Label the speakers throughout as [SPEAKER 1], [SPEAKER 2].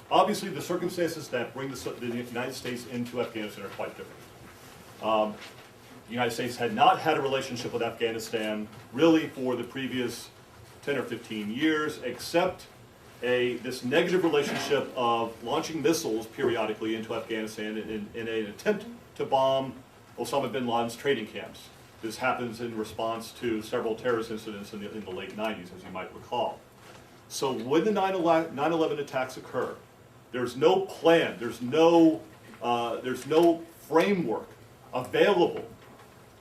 [SPEAKER 1] Obviously, the circumstances that bring the United States into Afghanistan are quite different. The United States had not had a relationship with Afghanistan really for the previous 10 or 15 years, except this negative relationship of launching missiles periodically into Afghanistan in an attempt to bomb Osama bin Laden's trading camps. This happens in response to several terrorist incidents in the late 90s, as you might recall. So when the 9/11 attacks occur, there's no plan, there's no framework available,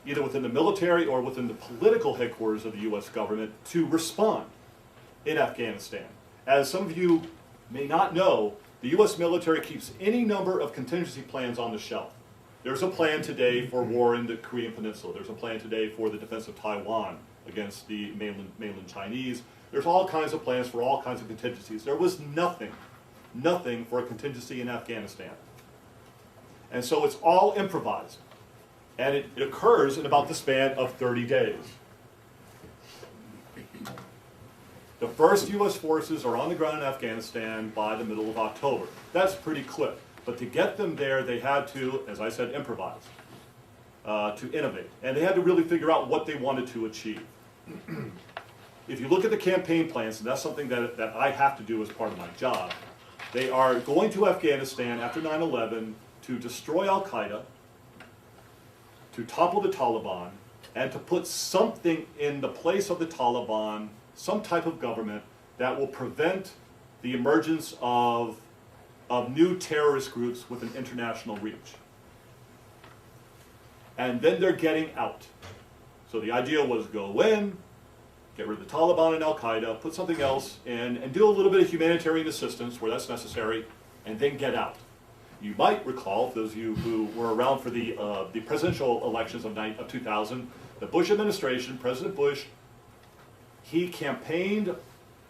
[SPEAKER 1] either within the military or within the political headquarters of the U.S. government, to respond in Afghanistan. As some of you may not know, the U.S. military keeps any number of contingency plans on the shelf. There's a plan today for war in the Korean Peninsula. There's a plan today for the defense of Taiwan against the mainland Chinese. There's all kinds of plans for all kinds of contingencies. There was nothing for a contingency in Afghanistan. And so it's all improvised. And it occurs in about the span of 30 days. The first U.S. forces are on the ground in Afghanistan by the middle of October. That's pretty quick. But to get them there, they had to, as I said, improvise, to innovate. And they had to really figure out what they wanted to achieve. If you look at the campaign plans, and that's something that I have to do as part of my job, they are going to Afghanistan after 9/11 to destroy Al-Qaeda, to topple the Taliban, and to put something in the place of the Taliban, some type of government that will prevent the emergence of new terrorist groups with an international reach. And then they're getting out. So the idea was go in, get rid of the Taliban and Al-Qaeda, put something else in, and do a little bit of humanitarian assistance where that's necessary, and then get out. You might recall, those of you who were around for the presidential elections of 2000, the Bush administration, President Bush, he campaigned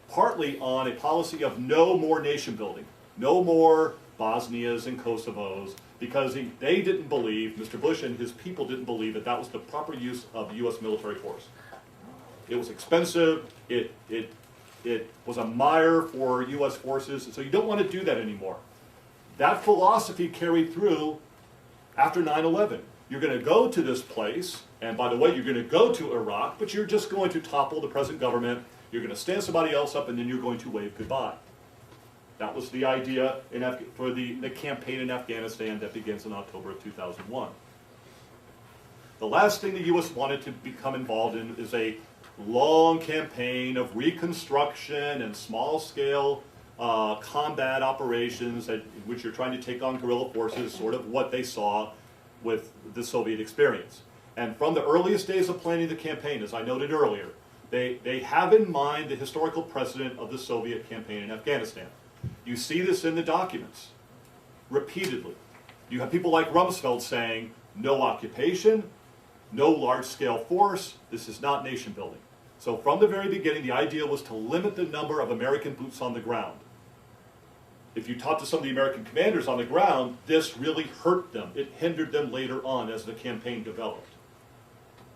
[SPEAKER 1] partly on a policy of no more nation building, no more Bosnias and Kosovos, because they didn't believe, Mr. Bush and his people didn't believe that that was the proper use of the U.S. military force. It was expensive, it was a mire for U.S. forces, so you don't want to do that anymore. That philosophy carried through after 9/11. You're going to go to this place, and by the way, you're going to go to Iraq, but you're just going to topple the present government, you're going to stand somebody else up, and then you're going to wave goodbye. That was the idea for the campaign in Afghanistan that begins in October of 2001. The last thing the U.S. wanted to become involved in is a long campaign of reconstruction and small-scale combat operations in which you're trying to take on guerrilla forces, sort of what they saw with the Soviet experience. And from the earliest days of planning the campaign, as I noted earlier, they have in mind the historical precedent of the Soviet campaign in Afghanistan. You see this in the documents, repeatedly. You have people like Rumsfeld saying, no occupation, no large-scale force, this is not nation building. So from the very beginning, the idea was to limit the number of American boots on the ground. If you talk to some of the American commanders on the ground, this really hurt them. It hindered them later on as the campaign developed.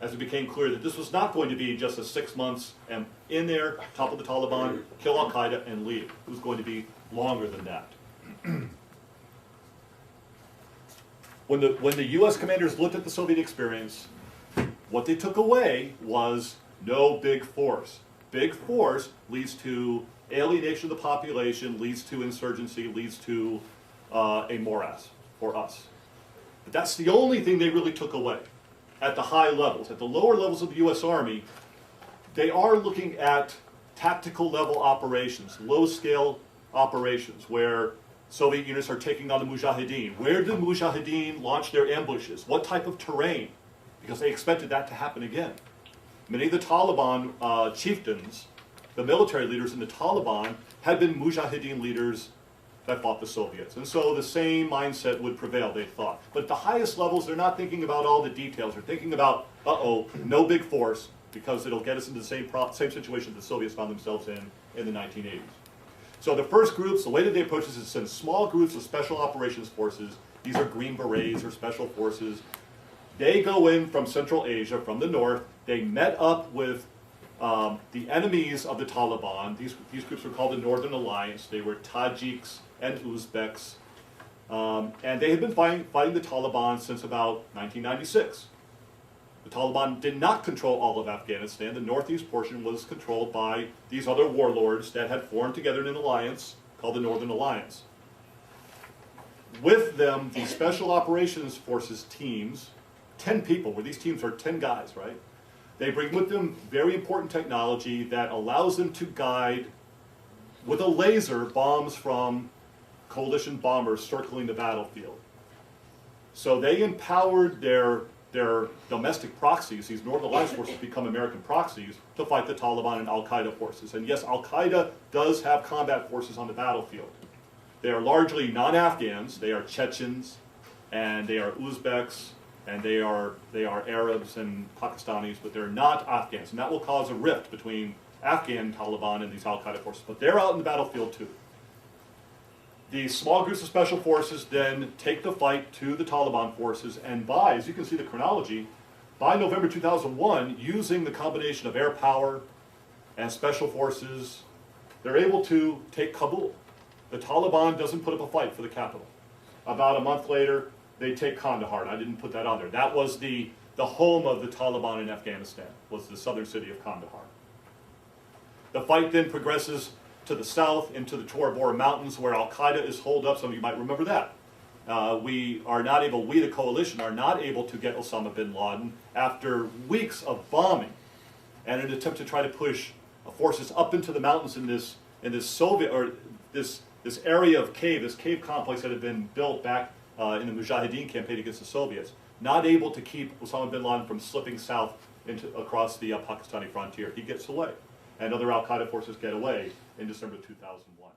[SPEAKER 1] As it became clear that this was not going to be just a 6 months and in there, topple the Taliban, kill Al-Qaeda, and leave. It was going to be longer than that. When the U.S. commanders looked at the Soviet experience, what they took away was no big force. Big force leads to alienation of the population, leads to insurgency, leads to a morass for us. But that's the only thing they really took away at the high levels. At the lower levels of the U.S. Army, they are looking at tactical level operations, low-scale operations, where Soviet units are taking on the Mujahideen. Where did the Mujahideen launch their ambushes? What type of terrain? Because they expected that to happen again. Many of the Taliban chieftains, the military leaders in the Taliban, had been Mujahideen leaders that fought the Soviets. And so the same mindset would prevail, they thought. But at the highest levels, they're not thinking about all the details. They're thinking about, no big force, because it'll get us into the same situation the Soviets found themselves in the 1980s. So the first groups, the way that they approach this is send small groups of special operations forces. These are Green Berets or special forces. They go in from Central Asia, from the north. They met up with The enemies of the Taliban, these groups were called the Northern Alliance. They were Tajiks and Uzbeks. And they had been fighting the Taliban since about 1996. The Taliban did not control all of Afghanistan. The northeast portion was controlled by these other warlords that had formed together in an alliance called the Northern Alliance. With them, the Special Operations Forces teams, 10 people, where these teams are 10 guys, right? They bring with them very important technology that allows them to guide, with a laser, bombs from coalition bombers circling the battlefield. So they empowered their domestic proxies, these Northern Alliance forces become American proxies, to fight the Taliban and Al-Qaeda forces. And yes, Al-Qaeda does have combat forces on the battlefield. They are largely non-Afghans. They are Chechens, and they are Uzbeks, and they are Arabs and Pakistanis, but they're not Afghans. And that will cause a rift between Afghan Taliban and these Al-Qaeda forces. But they're out in the battlefield too. These small groups of special forces then take the fight to the Taliban forces, and by, as you can see the chronology, by November 2001, using the combination of air power and special forces, they're able to take Kabul. The Taliban doesn't put up a fight for the capital. About a month later, they take Kandahar, and I didn't put that on there. That was the home of the Taliban in Afghanistan, was the southern city of Kandahar. The fight then progresses to the south into the Tora Bora Mountains, where Al-Qaeda is holed up. Some of you might remember that. We, the coalition, are not able to get Osama bin Laden after weeks of bombing and an attempt to try to push forces up into the mountains in this Soviet, or this area of this cave complex that had been built back in the Mujahideen campaign against the Soviets. Not able to keep Osama bin Laden from slipping south across the Pakistani frontier. He gets away, and other Al-Qaeda forces get away in December 2001.